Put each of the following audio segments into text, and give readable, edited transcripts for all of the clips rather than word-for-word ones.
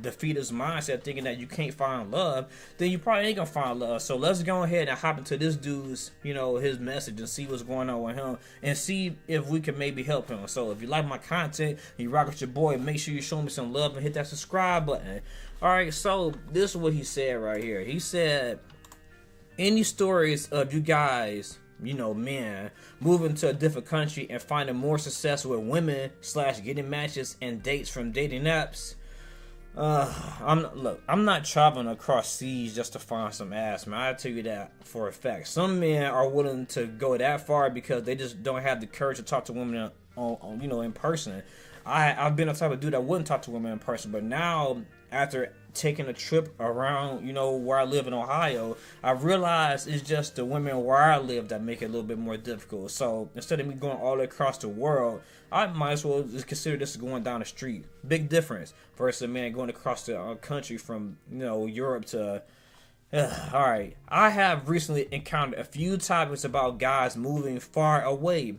defeatist mindset, thinking that you can't find love, then you probably ain't gonna find love. So let's go ahead and hop into this dude's, his message and see what's going on with him and see if we can maybe help him. So if you like my content, you rock with your boy, make sure you show me some love and hit that subscribe button. Alright, so this is what he said right here. He said, any stories of you guys, men, moving to a different country and finding more success with women / getting matches and dates from dating apps? I'm not traveling across seas just to find some ass, man. I tell you that for a fact. Some men are willing to go that far because they just don't have the courage to talk to women in person. I've been the type of dude that wouldn't talk to women in person, but now after taking a trip around, where I live in Ohio, I realized it's just the women where I live that make it a little bit more difficult. So instead of me going all across the world, I might as well just consider this going down the street. Big difference versus a man going across the country from, Europe to... Alright, I have recently encountered a few topics about guys moving far away.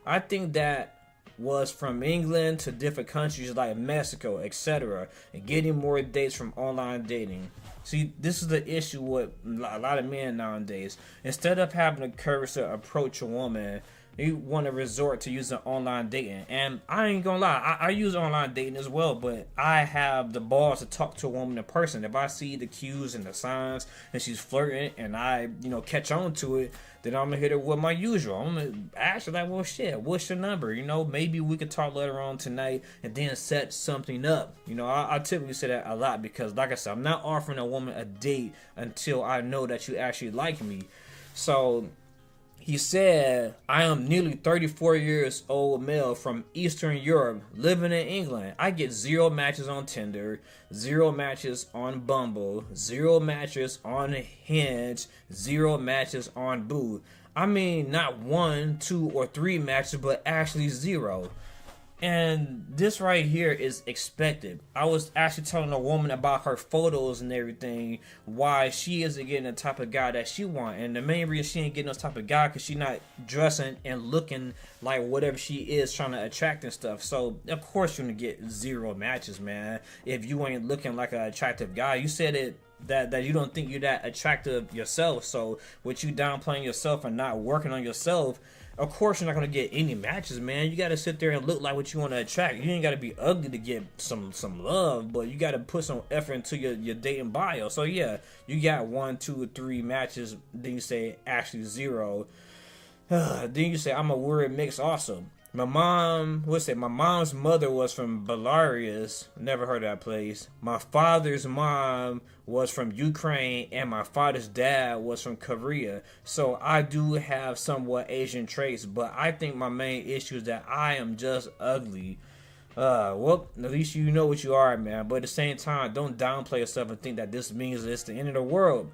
I think that was from England to different countries like Mexico, etc., and getting more dates from online dating. See, this is the issue with a lot of men nowadays. Instead of having the courage to approach a woman, you want to resort to using online dating. And I ain't gonna lie, I use online dating as well, but I have the balls to talk to a woman in person. If I see the cues and the signs and she's flirting and I, catch on to it, then I'm gonna hit her with my usual. I'm gonna ask her like, well, shit, what's your number? Maybe we could talk later on tonight and then set something up. I typically say that a lot because, like I said, I'm not offering a woman a date until I know that you actually like me. So he said, I am nearly 34 years old male from Eastern Europe living in England. I get 0 matches on Tinder, 0 matches on Bumble, 0 matches on Hinge, 0 matches on Boo. I mean, not 1, 2, or 3 matches, but actually 0. And this right here is expected. I was actually telling a woman about her photos and everything, why she isn't getting the type of guy that she want. And the main reason she ain't getting those type of guy because she not dressing and looking like whatever she is trying to attract and stuff. So of course you're gonna get 0 matches, man, if you ain't looking like an attractive guy. You said it that you don't think you're that attractive yourself. So with you downplaying yourself and not working on yourself, of course you're not going to get any matches, man. You got to sit there and look like what you want to attract. You ain't got to be ugly to get some love, but you got to put some effort into your dating bio. So yeah, you got 1, 2, or 3 matches, then you say actually 0. Then you say I'm a weird mix also. My mom's mother was from Belarus. Never heard of that place. My father's mom was from Ukraine, and my father's dad was from Korea. So I do have somewhat Asian traits, but I think my main issue is that I am just ugly. Well, at least you know what you are, man. But at the same time, don't downplay yourself and think that this means it's the end of the world.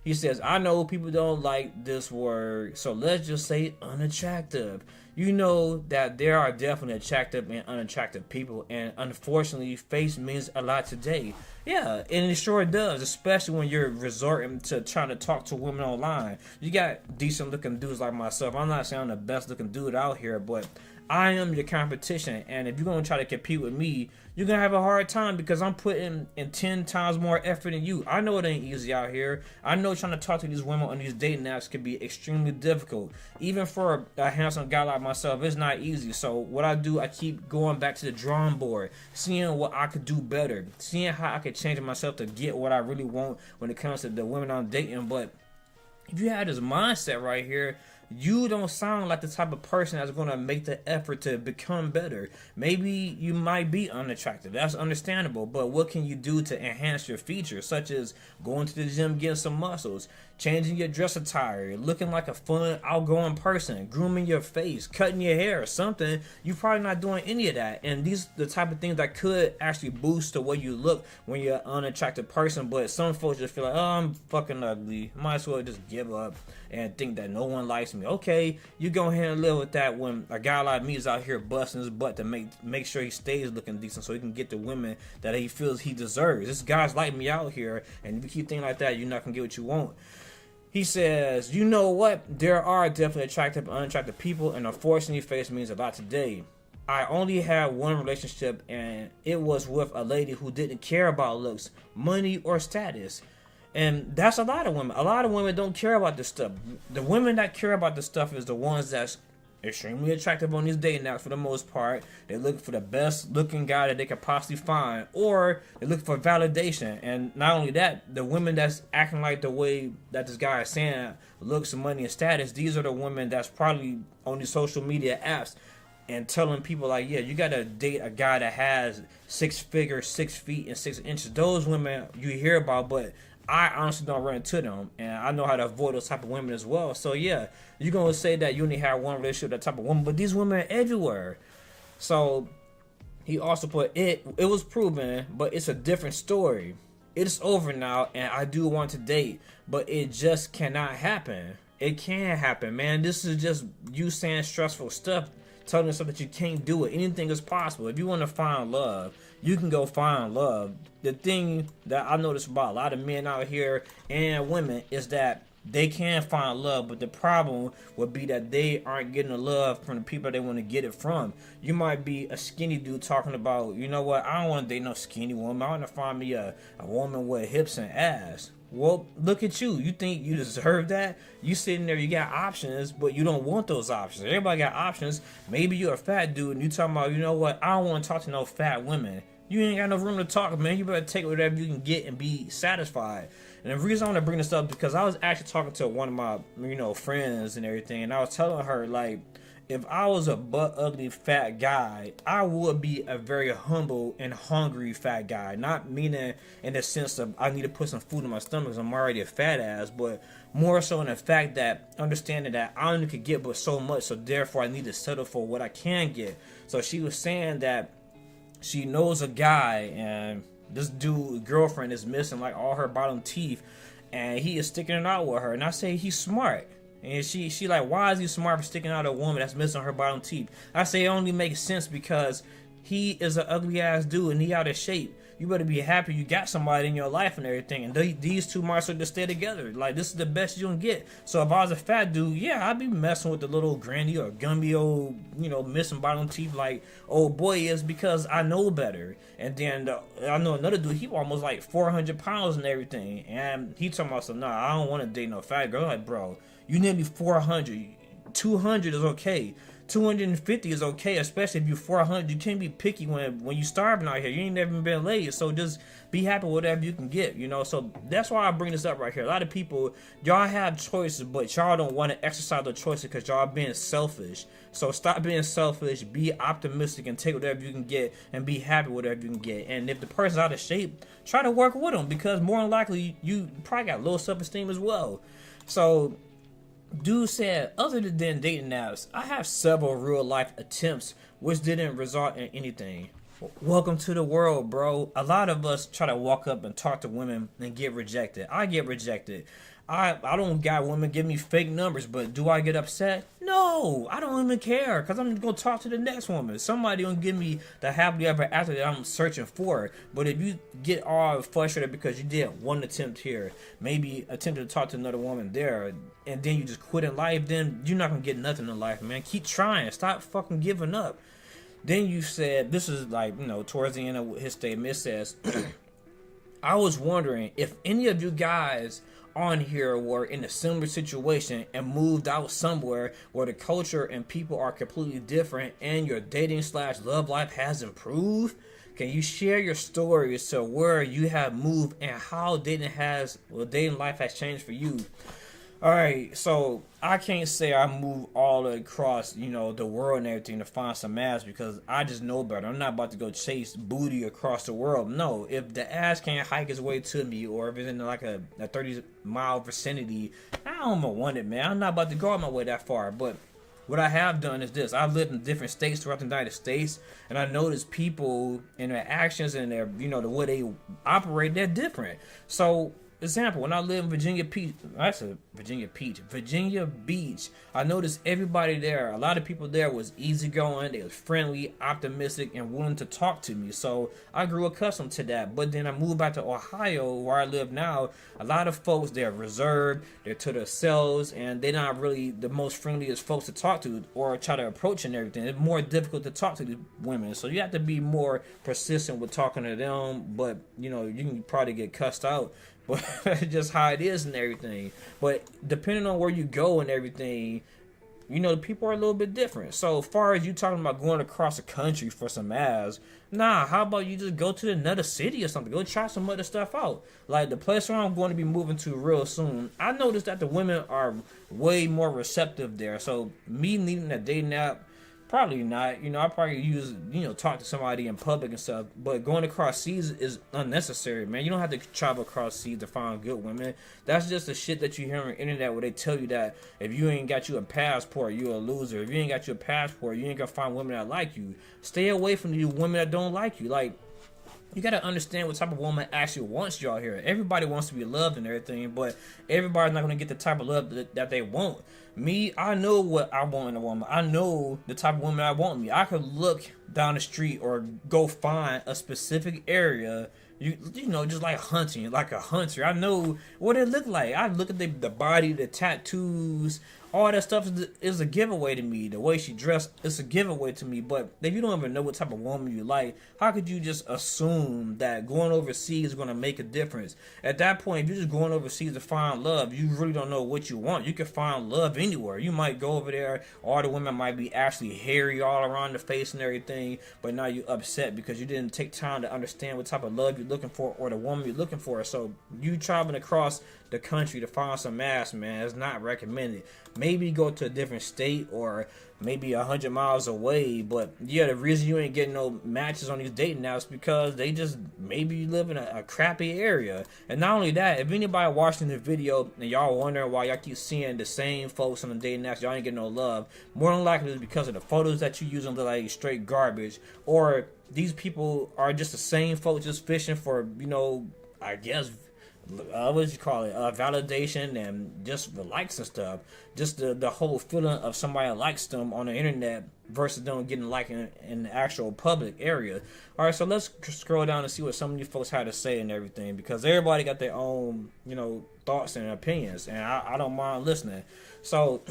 He says, I know people don't like this word, so let's just say unattractive. You know that there are definitely attractive and unattractive people, and unfortunately, face means a lot today. Yeah, and it sure does, especially when you're resorting to trying to talk to women online. You got decent looking dudes like myself. I'm not saying I'm the best looking dude out here, but I am your competition, and if you're going to try to compete with me, you're going to have a hard time because I'm putting in 10 times more effort than you. I know it ain't easy out here. I know trying to talk to these women on these dating apps can be extremely difficult. Even for a handsome guy like myself, it's not easy. So what I do, I keep going back to the drawing board, seeing what I could do better, seeing how I could change myself to get what I really want when it comes to the women I'm dating. But if you have this mindset right here, you don't sound like the type of person that's going to make the effort to become better. Maybe you might be unattractive. That's understandable. But what can you do to enhance your features, such as going to the gym, getting some muscles, changing your dress attire, looking like a fun, outgoing person, grooming your face, cutting your hair or something? You're probably not doing any of that. And these are the type of things that could actually boost the way you look when you're an unattractive person. But some folks just feel like, oh, I'm fucking ugly. Might as well just give up and think that no one likes me. Okay, you go ahead and live with that when a guy like me is out here busting his butt to make sure he stays looking decent so he can get the women that he feels he deserves. This guy's like me out here, and if you keep thinking like that, you're not gonna get what you want. He says, you know what? There are definitely attractive and unattractive people, and unfortunately, face means a lot today. I only had one relationship, and it was with a lady who didn't care about looks, money, or status. And that's a lot of women. A lot of women don't care about this stuff. The women that care about this stuff is the ones that's extremely attractive on these dating apps for the most part. They look for the best looking guy that they could possibly find, or they look for validation. And not only that, the women that's acting like the way that this guy is saying, looks, money, and status, these are the women that's probably on these social media apps and telling people like, yeah, you gotta date a guy that has 6 figures, 6 feet, and 6 inches. Those women you hear about, but I honestly don't run into them, and I know how to avoid those type of women as well. So yeah, you're gonna say that you only have one relationship with that type of woman, but these women are everywhere. So he also put it was proven, but it's a different story. It's over now, and I do want to date, but it just cannot happen. It can happen, man. This is just you saying stressful stuff, telling yourself that you can't do it. Anything is possible. If you want to find love, you can go find love. The thing that I notice about a lot of men out here and women is that they can find love, but the problem would be that they aren't getting the love from the people they want to get it from. You might be a skinny dude talking about, you know what, I don't want to date no skinny woman. I want to find me a woman with hips and ass. Well, look at you. You think you deserve that? You sitting there, you got options, but you don't want those options. Everybody got options. Maybe you're a fat dude and you talking about, you know what, I don't want to talk to no fat women. You ain't got no room to talk, man. You better take whatever you can get and be satisfied. And the reason I want to bring this up is because I was actually talking to one of my, friends and everything, and I was telling her, like, if I was a butt ugly fat guy, I would be a very humble and hungry fat guy. Not meaning in the sense of I need to put some food in my stomach because I'm already a fat ass, but more so in the fact that understanding that I only could get but so much, so therefore I need to settle for what I can get. So she was saying that she knows a guy, and this dude girlfriend is missing like all her bottom teeth, and he is sticking it out with her. And I say he's smart. And she like, why is he smart for sticking out a woman that's missing her bottom teeth? I say it only makes sense because he is an ugly ass dude and he out of shape. You better be happy you got somebody in your life and everything. And these two might to stay together. Like, this is the best you can get. So if I was a fat dude, yeah, I'd be messing with the little granny or gumby old, missing bottom teeth like old boy is, because I know better. And then I know another dude, he almost like 400 pounds and everything. And he talking about some, nah, I don't want to date no fat girl. I'm like, bro, you nearly 400. 200 is okay. 250 is okay, especially if you're 400. You can't be picky when you starving out here. You ain't never been laid, so just be happy with whatever you can get, So that's why I bring this up right here. A lot of people, y'all have choices, but y'all don't want to exercise the choices because y'all being selfish. So stop being selfish, be optimistic, and take whatever you can get, and be happy with whatever you can get. And if the person's out of shape, try to work with them, because more than likely you probably got low self-esteem as well. So dude said, other than dating apps, I have several real life attempts which didn't result in anything. Welcome to the world, bro. A lot of us try to walk up and talk to women and get rejected. I get rejected. I don't got women give me fake numbers, but do I get upset? No, I don't even care, because I'm going to talk to the next woman. Somebody going to give me the happily ever after that I'm searching for. But if you get all frustrated because you did one attempt here, maybe attempted to talk to another woman there, and then you just quit in life, then you're not going to get nothing in life, man. Keep trying. Stop fucking giving up. Then you said, this is like, towards the end of his statement, it says, I was wondering if any of you guys on here were in a similar situation and moved out somewhere where the culture and people are completely different and your dating/love life has improved. Can you share your stories to where you have moved and how dating life has changed for you? Alright, so I can't say I moved all across, the world and everything to find some ass, because I just know better. I'm not about to go chase booty across the world. No, if the ass can't hike its way to me, or if it's in like a 30-mile vicinity, I don't want it, man. I'm not about to go on my way that far. But what I have done is this. I've lived in different states throughout the United States, and I noticed people and their actions and their, the way they operate, they're different. So example, when I lived in Virginia Beach, I noticed everybody there, a lot of people there was easygoing, they was friendly, optimistic, and willing to talk to me. So I grew accustomed to that. But then I moved back to Ohio, where I live now. A lot of folks, they're reserved, they're to themselves, and they're not really the most friendliest folks to talk to or try to approach and everything. It's more difficult to talk to these women. So you have to be more persistent with talking to them. But, you know, you can probably get cussed out. But just how it is and everything. But depending on where you go and everything, you know, the people are a little bit different. So as far as you talking about going across the country for some ass, nah, how about you just go to another city or something? Go try some other stuff out. Like the place where I'm going to be moving to real soon, I noticed that the women are way more receptive there. So me needing a dating app, probably not. You know, I probably use, you know, talk to somebody in public and stuff. But going across seas is unnecessary, man. You don't have to travel across seas to find good women. That's just the shit that you hear on the internet where they tell you that if you ain't got you a passport, you're a loser. If you ain't got you a passport, you ain't gonna find women that like you. Stay away from the women that don't like you. Like, you gotta understand what type of woman actually wants y'all here. Everybody wants to be loved and everything, but everybody's not gonna get the type of love that they want. Me, I know what I want in a woman. I know the type of woman I want in me. I could look down the street or go find a specific area. You know, just like hunting, like a hunter. I know what it look like. I look at the body, the tattoos, all that stuff is a giveaway to me. The way she dressed is a giveaway to me. But if you don't even know what type of woman you like, how could you just assume that going overseas is going to make a difference? At that point, if you're just going overseas to find love, you really don't know what you want. You can find love anywhere. You might go over there, all the women might be actually hairy all around the face and everything, but now you're upset because you didn't take time to understand what type of love you're looking for or the woman you're looking for. So you traveling across the country to find some ass, man, is not recommended. Maybe go to a different state or maybe 100 miles away. But yeah, the reason you ain't getting no matches on these dating apps because they just, maybe you live in a crappy area. And not only that, if anybody watching the video and y'all wondering why y'all keep seeing the same folks on the dating apps, y'all ain't getting no love, more than likely it's because of the photos that you use look like straight garbage, or these people are just the same folks just fishing for, you know, I guess what you call it, validation and just the likes and stuff. Just the whole feeling of somebody likes them on the internet versus them getting liked in the actual public area. All right, so let's scroll down and see what some of these folks had to say and everything, because everybody got their own, you know, thoughts and opinions, and I don't mind listening. So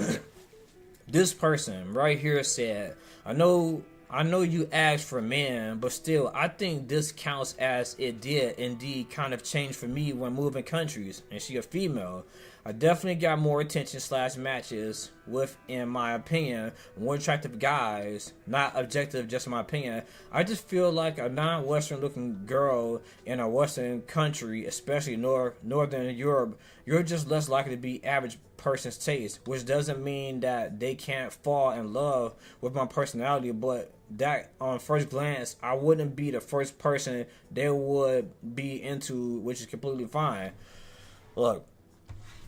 this person right here said, I know you asked for men, but still, I think this counts as it did indeed kind of change for me when moving countries. And she a female. I definitely got more attention / matches with, in my opinion, more attractive guys. Not objective, just my opinion. I just feel like a non-Western looking girl in a Western country, especially Northern Europe, you're just less likely to be average person's taste, which doesn't mean that they can't fall in love with my personality, but that on first glance, I wouldn't be the first person they would be into, which is completely fine. Look,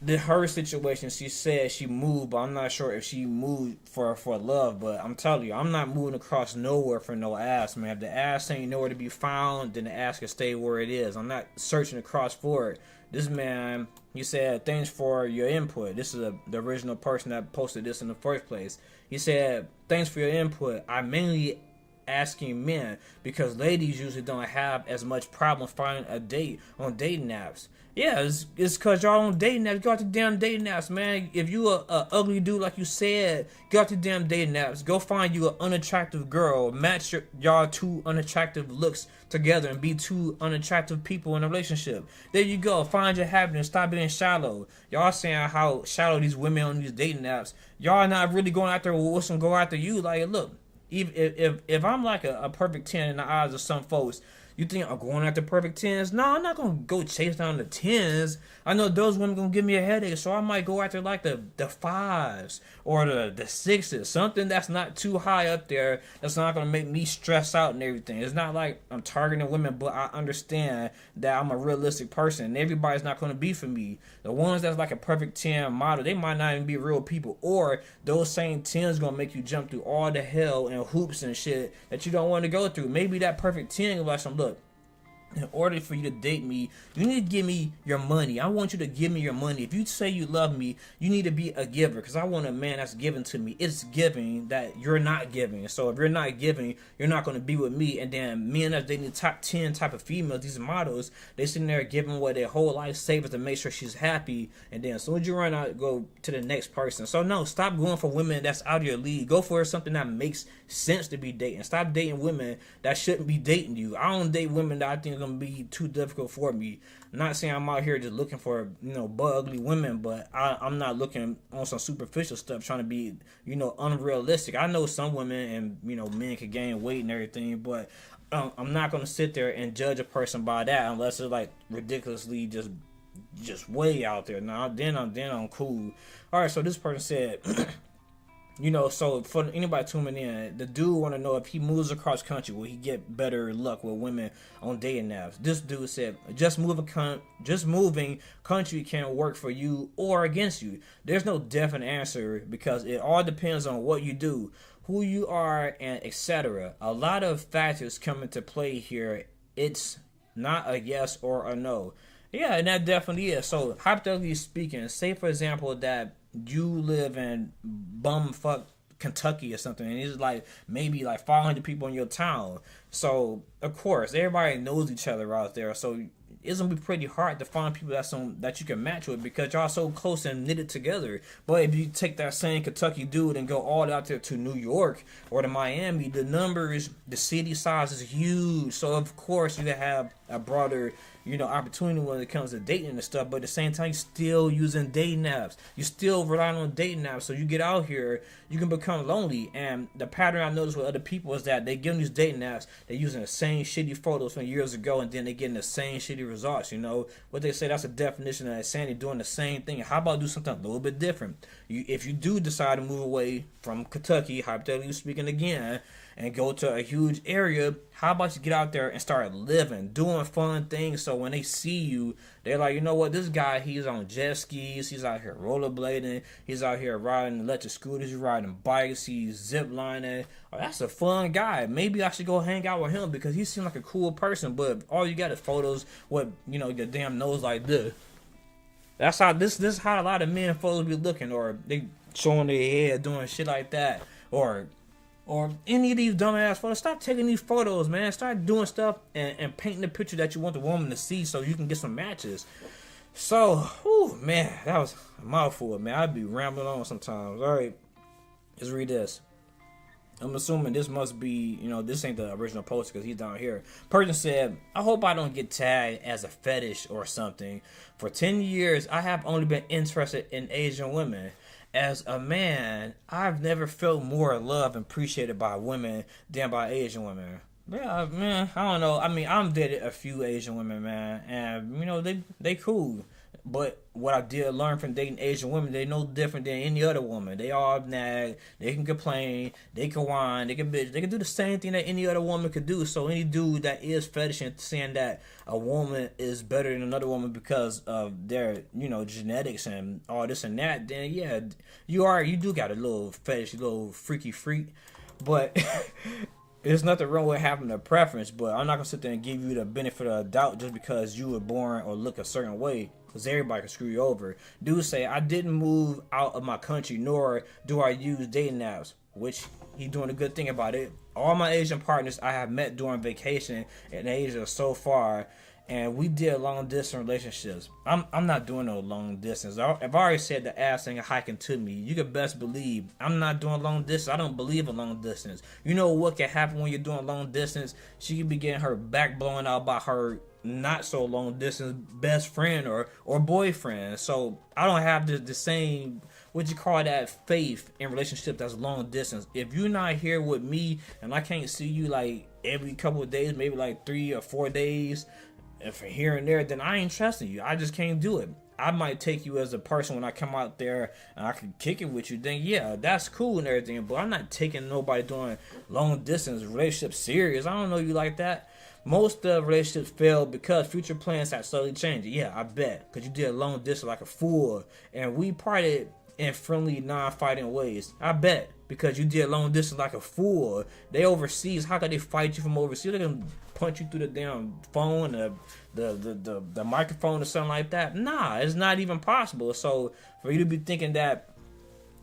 her situation, she said she moved, but I'm not sure if she moved for love. But I'm telling you, I'm not moving across nowhere for no ass, man. If the ass ain't nowhere to be found, then the ass can stay where it is. I'm not searching across for it. This man, he said, thanks for your input. This is the original person that posted this in the first place. He said, thanks for your input. I mainly asking men because ladies usually don't have as much problem finding a date on dating apps. Yeah, it's because y'all on dating apps. Go out to damn dating apps, man. If you a ugly dude like you said, go out to damn dating apps. Go find you an unattractive girl. Match y'all two unattractive looks together and be two unattractive people in a relationship. There you go. Find your happiness. Stop being shallow. Y'all saying how shallow these women on these dating apps. Y'all not really going out there with what's gonna go after you. Like, look, if I'm like a perfect 10 in the eyes of some folks, you think I'm going after perfect 10s? No, I'm not going to go chase down the 10s. I know those women going to give me a headache, so I might go after like the 5s or the 6s. Something that's not too high up there that's not going to make me stress out and everything. It's not like I'm targeting women, but I understand that I'm a realistic person, and everybody's not going to be for me. The ones that's like a perfect 10 model, they might not even be real people, or those same 10s going to make you jump through all the hell and hoops and shit that you don't want to go through. Maybe that perfect 10 is like some, look, in order for you to date me, you need to give me your money. I want you to give me your money. If you say you love me, you need to be a giver, because I want a man that's giving to me. It's giving that you're not giving. So if you're not giving, you're not going to be with me. And then men that's dating the top 10 type of females, these models, they sitting there giving away their whole life savings to make sure she's happy. And then as soon as you run out, go to the next person. So no, stop going for women that's out of your league. Go for something that makes sense to be dating. Stop dating women that shouldn't be dating you. I don't date women that I think are going to be too difficult for me. I'm not saying I'm out here just looking for, ugly women, but I'm not looking on some superficial stuff trying to be, unrealistic. I know some women and, men can gain weight and everything, but I'm not going to sit there and judge a person by that unless it's like ridiculously just way out there. Now, then I'm cool. All right, so this person said, so for anybody tuning in, the dude want to know if he moves across country, will he get better luck with women on dating apps? This dude said, just moving country can work for you or against you. There's no definite answer because it all depends on what you do, who you are, and etc. A lot of factors come into play here. It's not a yes or a no. Yeah, and that definitely is. So hypothetically speaking, say for example that you live in bumfuck Kentucky or something, and it's like maybe like 500 people in your town. So of course everybody knows each other out there. So it's gonna be pretty hard to find people that you can match with because y'all so close and knitted together. But if you take that same Kentucky dude and go all out there to New York or to Miami, the numbers, the city size is huge. So of course you have a broader opportunity when it comes to dating and stuff, but at the same time, you're still using dating apps. You're still relying on dating apps. So you get out here, you can become lonely. And the pattern I noticed with other people is that they give them these dating apps, they're using the same shitty photos from years ago, and then they're getting the same shitty results. What they say, that's a definition of insanity, doing the same thing. How about do something a little bit different? If you do decide to move away from Kentucky, hypothetically speaking again, and go to a huge area, how about you get out there and start living, doing fun things, so when they see you, they're like, you know what, this guy, he's on jet skis, he's out here rollerblading, he's out here riding electric scooters, he's riding bikes, he's zip lining. Oh, that's a fun guy. Maybe I should go hang out with him because he seems like a cool person, but all you got is photos with, your damn nose like this. That's how, this is how a lot of men photos be looking, or they showing their head, doing shit like that, or any of these dumbass photos. Stop taking these photos, man. Start doing stuff and painting the picture that you want the woman to see so you can get some matches. So, man, that was a mouthful, man. I'd be rambling on sometimes. All right, let's read this. I'm assuming this must be, this ain't the original post because he's down here. Person said, I hope I don't get tagged as a fetish or something. For 10 years, I have only been interested in Asian women. As a man, I've never felt more loved and appreciated by women than by Asian women. Yeah, man, I don't know. I mean, I've dated a few Asian women, man, and, they cool. But what I did learn from dating Asian women, they no different than any other woman. They all nag, they can complain, they can whine, they can bitch, they can do the same thing that any other woman could do. So any dude that is fetishing, saying that a woman is better than another woman because of their, genetics and all this and that, then yeah, you do got a little fetish, a little freaky freak. But there's nothing wrong with having a preference, but I'm not going to sit there and give you the benefit of the doubt just because you were born or look a certain way, because everybody can screw you over. Dude say, I didn't move out of my country, nor do I use dating apps, which he doing a good thing about it. All my Asian partners I have met during vacation in Asia so far, and we did long distance relationships. I'm not doing no long distance. I've already said the ass ain't hiking to me. You can best believe I'm not doing long distance. I don't believe in long distance. You know what can happen when you're doing long distance? She could be getting her back blown out by her not so long distance best friend or boyfriend. So I don't have the same, what you call that, faith in relationships that's long distance. If you're not here with me and I can't see you like every couple of days, maybe like 3 or 4 days, and from here and there, then I ain't trusting you. I just can't do it. I might take you as a person when I come out there and I can kick it with you. Then yeah, that's cool and everything. But I'm not taking nobody doing long distance relationships serious. I don't know you like that. Most relationships fail because future plans have slowly changed. Yeah, I bet. Because you did long distance like a fool. And we parted in friendly, non-fighting ways. I bet. Because you did long distance like a fool. They overseas. How can they fight you from overseas? They're gonna punch you through the damn phone, the microphone or something like that. Nah, it's not even possible. So for you to be thinking that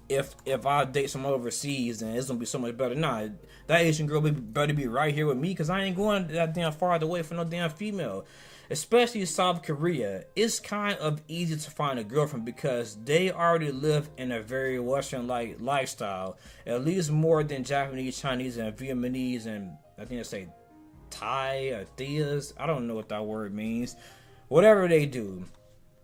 if I date someone overseas, then it's gonna be so much better. Nah, that Asian girl better be right here with me, because I ain't going that damn far away from no damn female. Especially South Korea, it's kind of easy to find a girlfriend because they already live in a very Western-like lifestyle, at least more than Japanese, Chinese, and Vietnamese, and I think they say Thai or Theas. I don't know what that word means. Whatever they do,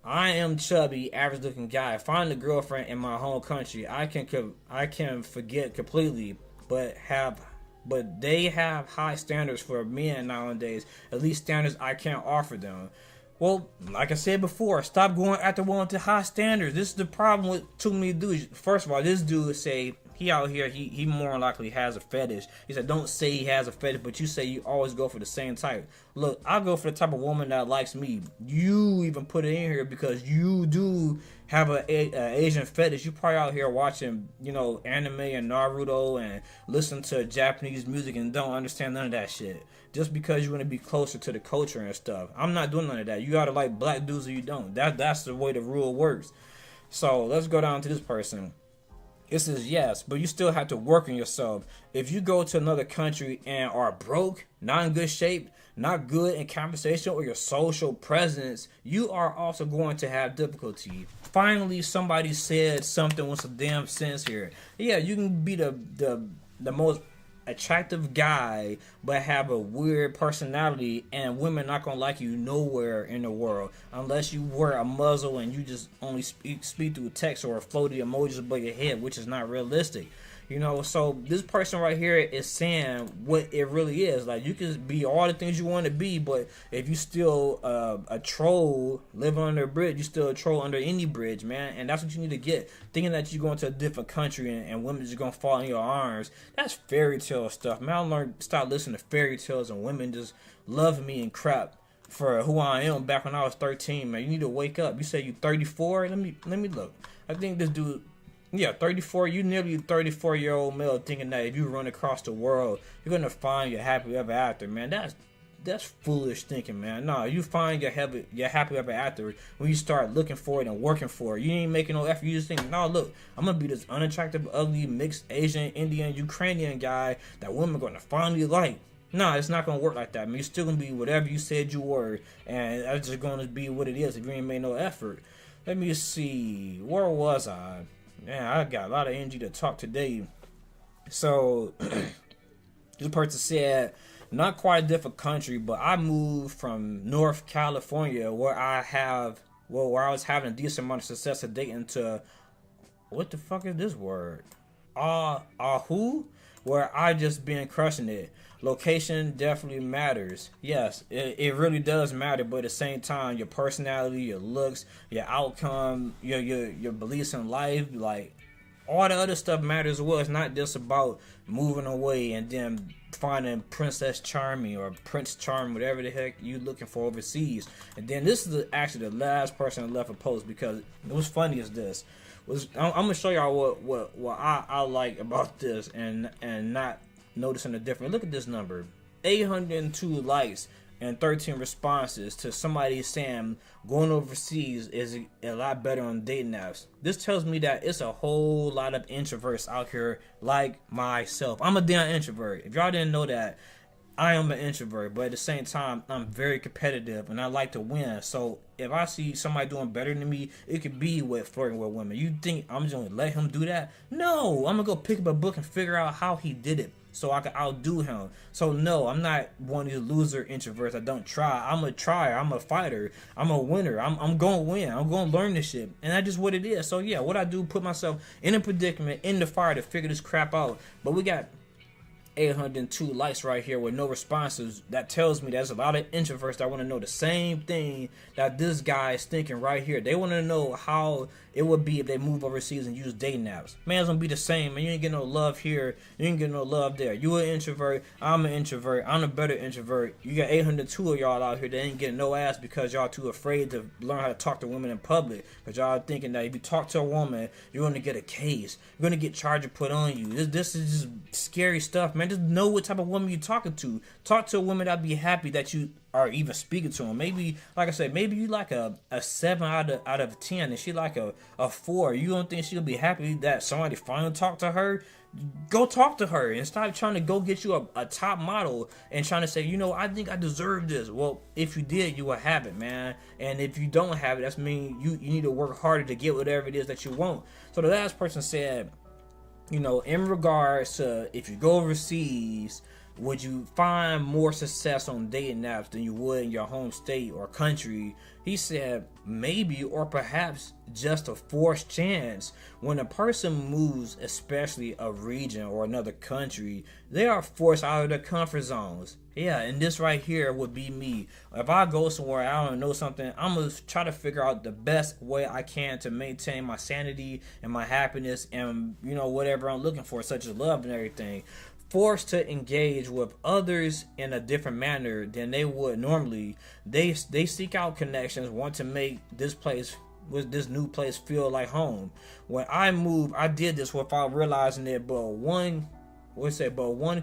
I am chubby, average-looking guy. Find a girlfriend in my home country, I can forget completely, but they have high standards for men nowadays. At least standards I can't offer them. Well, like I said before, stop going after one with the high standards. This is the problem with too many dudes. First of all, this dude say he out here, he more likely has a fetish. He said, don't say he has a fetish, but you say you always go for the same type. Look, I go for the type of woman that likes me. You even put it in here because you do have a Asian fetish. You probably out here watching, anime and Naruto and listen to Japanese music and don't understand none of that shit. Just because you want to be closer to the culture and stuff. I'm not doing none of that. You gotta like black dudes or you don't. That's the way the rule works. So let's go down to this person. It says yes, but you still have to work on yourself. If you go to another country and are broke, not in good shape, not good in conversation or your social presence, you are also going to have difficulty. Finally, somebody said something with some damn sense here. Yeah, you can be the most attractive guy but have a weird personality, and women not gonna like you nowhere in the world unless you wear a muzzle and you just only speak through text or floaty emojis above your head, which is not realistic. So this person right here is saying what it really is. Like, you can be all the things you want to be, but if you still a troll living under a bridge, you still a troll under any bridge, man. And that's what you need to get. Thinking that you're going to a different country and women just gonna fall in your arms, that's fairy tale stuff, man. I learned stop listening to fairy tales and women just love me and crap for who I am back when I was 13, man. You need to wake up. You say you 34. Let me look. I think this dude. Yeah, 34. You nearly 34-year-old male thinking that if you run across the world, you're gonna find your happy ever after, man. That's foolish thinking, man. No, you find your happy ever after when you start looking for it and working for it. You ain't making no effort. You just think, no, look, I'm gonna be this unattractive, ugly, mixed Asian, Indian, Ukrainian guy that women gonna finally like. No, it's not gonna work like that, man. You're still gonna be whatever you said you were, and that's just gonna be what it is if you ain't made no effort. Let me see. Where was I? Man, I got a lot of energy to talk today. So, this person said, not quite a different country, but I moved from North California where I was having a decent amount of success of dating to, what the fuck is this word? Who? Where I just been crushing it. Location definitely matters. Yes, it really does matter, but at the same time, your personality, your looks, your outcome, your beliefs in life, like all the other stuff matters as well. It's not just about moving away and then finding Princess Charming or Prince Charming, whatever the heck you looking for overseas. And then this is actually the last person that left a post, because it was funny as this. I'm gonna show y'all what I like about this and not noticing the difference. Look at this number: 802 likes and 13 responses to somebody saying going overseas is a lot better on dating apps. This tells me that it's a whole lot of introverts out here like myself. I'm a damn introvert. If y'all didn't know that, I am an introvert, but at the same time, I'm very competitive and I like to win. So if I see somebody doing better than me, it could be with flirting with women. You think I'm just gonna let him do that? No, I'm gonna go pick up a book and figure out how he did it so I can outdo him. So no, I'm not one of these loser introverts that don't try. I'm a trier. I'm a fighter. I'm a winner. I'm gonna win. I'm gonna learn this shit, and that's just what it is. So yeah, what I do, put myself in a predicament, in the fire to figure this crap out. But we got 802 likes right here with no responses. That tells me there's a lot of introverts that want to know the same thing that this guy is thinking right here. They want to know how it would be if they move overseas and use dating apps. Man, it's gonna be the same, man. You ain't get no love here, you ain't get no love there. You an introvert, I'm an introvert, I'm a better introvert. You got 802 of y'all out here that ain't getting no ass because y'all too afraid to learn how to talk to women in public. Because y'all thinking that if you talk to a woman, you're gonna get a case, you're gonna get charges put on you. This is just scary stuff, man. Just know what type of woman you're talking to. Talk to a woman that'll be happy that you are even speaking to them. Maybe, like I said, maybe you like a 7 out of 10 and she like a 4. You don't think she'll be happy that somebody finally talked to her? Go talk to her and stop trying to go get you a top model and trying to say, you know, I think I deserve this. Well, if you did, you will have it, man. And if you don't have it, that's mean you need to work harder to get whatever it is that you want. So the last person said, you know, in regards to if you go overseas, would you find more success on dating apps than you would in your home state or country? He said maybe, or perhaps just a forced chance. When a person moves, especially a region or another country, they are forced out of their comfort zones. Yeah, and this right here would be me. If I go somewhere I don't know something, I'm going to try to figure out the best way I can to maintain my sanity and my happiness and, you know, whatever I'm looking for, such as love and everything. Forced to engage with others in a different manner than they would normally. They seek out connections, want to make this new place feel like home. When I moved, I did this without realizing it, but one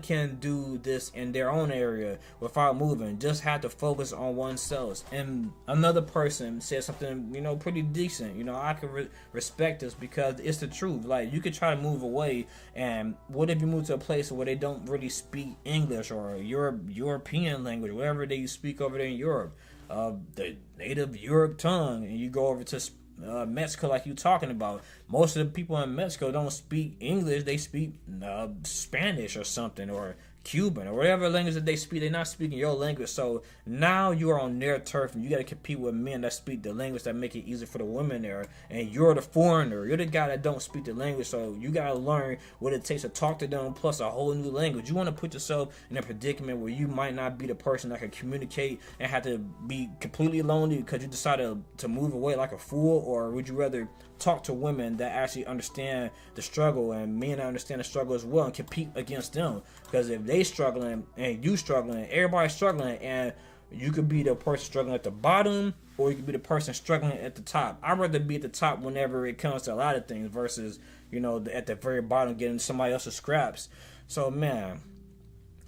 can do this in their own area without moving. Just have to focus on oneself. And another person said something, you know, pretty decent. You know, I can respect this because it's the truth. Like, you could try to move away, and what if you move to a place where they don't really speak English or European language, whatever they speak over there in Europe, the native Europe tongue, and you go over to Mexico like you talking about. Most of the people in Mexico don't speak English. They speak Spanish or something, or Cuban, or whatever language that they speak. They're not speaking your language. So now you are on their turf, and you got to compete with men that speak the language that make it easier for the women there. And you're the foreigner. You're the guy that don't speak the language. So you got to learn what it takes to talk to them, plus a whole new language. You want to put yourself in a predicament where you might not be the person that can communicate and have to be completely lonely because you decided to move away like a fool? Or would you rather talk to women that actually understand the struggle and men that understand the struggle as well and compete against them? Because if they struggling and you struggling, everybody's struggling, and you could be the person struggling at the bottom, or you could be the person struggling at the top. I'd rather be at the top whenever it comes to a lot of things versus, you know, at the very bottom getting somebody else's scraps. So, man,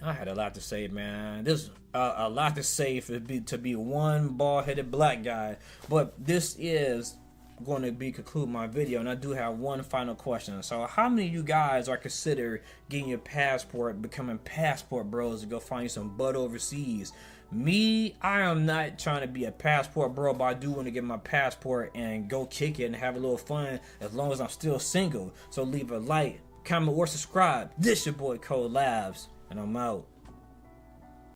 I had a lot to say, man. There's a lot to say to be one bald-headed black guy, but this is going to be conclude my video, and I do have one final question. So how many of you guys are consider getting your passport, becoming passport bros to go find you some butt overseas? Me, I am not trying to be a passport bro, but I do want to get my passport and go kick it and have a little fun as long as I'm still single. So leave a like, comment, or subscribe. This your boy Code Labz, and I'm out.